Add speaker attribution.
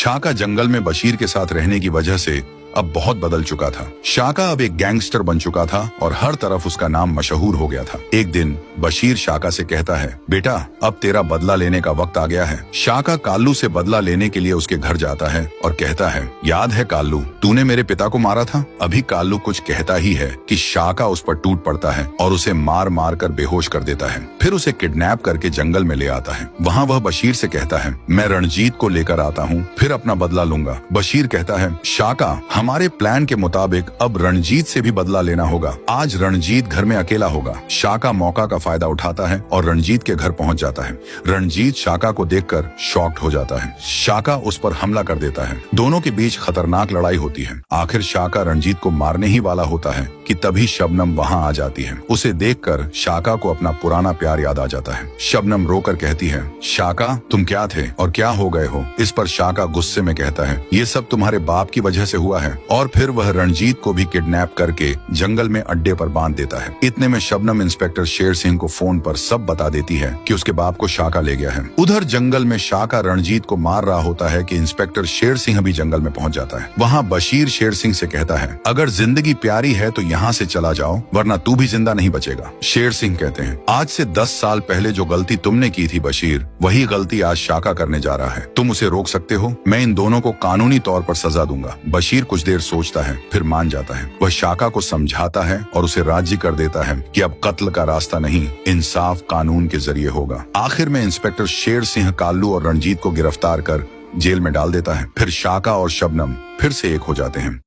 Speaker 1: शाका जंगल में बशीर के साथ रहने की वजह से अब बहुत बदल चुका था। शाका अब एक गैंगस्टर बन चुका था और हर तरफ उसका नाम मशहूर हो गया था। एक दिन बशीर शाका से कहता है, बेटा अब तेरा बदला लेने का वक्त आ गया है। शाका काल्लू से बदला लेने के लिए उसके घर जाता है और कहता है, याद है काल्लू, तूने मेरे पिता को मारा था। अभी काल्लू कुछ कहता ही है कि शाका उस पर टूट पड़ता है और उसे मार मार कर बेहोश कर देता है। फिर उसे किडनैप करके जंगल में ले आता है। वहाँ वह बशीर से कहता है, मैं रणजीत को लेकर आता हूँ, फिर अपना बदला लूंगा। बशीर कहता है, शाका हमारे प्लान के मुताबिक अब रणजीत से भी बदला लेना होगा। आज रणजीत घर में अकेला होगा। शाका मौका का फायदा उठाता है और रणजीत के घर पहुंच जाता है। रणजीत शाका को देखकर शॉक्ड हो जाता है। शाका उस पर हमला कर देता है। दोनों के बीच खतरनाक लड़ाई होती है। आखिर शाका रणजीत को मारने ही वाला होता है कि तभी शबनम वहां आ जाती है। उसे देखकर शाका को अपना पुराना प्यार याद आ जाता है। शबनम रोकर कहती है, शाका तुम क्या थे और क्या हो गए हो। इस पर शाका गुस्से में कहता है, ये सब तुम्हारे बाप की वजह से हुआ है। और फिर वह रणजीत को भी किडनैप करके जंगल में अड्डे पर बांध देता है। इतने में शबनम इंस्पेक्टर शेर सिंह को फोन पर सब बता देती है कि उसके बाप को शाका ले गया है। उधर जंगल में शाका रणजीत को मार रहा होता है कि इंस्पेक्टर शेर सिंह भी जंगल में पहुंच जाता है। वहाँ बशीर शेर सिंह से कहता है, अगर जिंदगी प्यारी है तो यहाँ से चला जाओ, वरना तू भी जिंदा नहीं बचेगा। शेर सिंह कहते हैं, आज से 10 साल पहले जो गलती तुमने की थी बशीर, वही गलती आज शाका करने जा रहा है। तुम उसे रोक सकते हो। मैं इन दोनों को कानूनी तौर पर सजा दूंगा। बशीर कुछ देर सोचता है, फिर मान जाता है। वह शाका को समझाता है और उसे राजी कर देता है कि अब कत्ल का रास्ता नहीं, इंसाफ कानून के जरिए होगा। आखिर में इंस्पेक्टर शेर सिंह काल्लू और रणजीत को गिरफ्तार कर जेल में डाल देता है। फिर शाका और शबनम फिर से एक हो जाते हैं।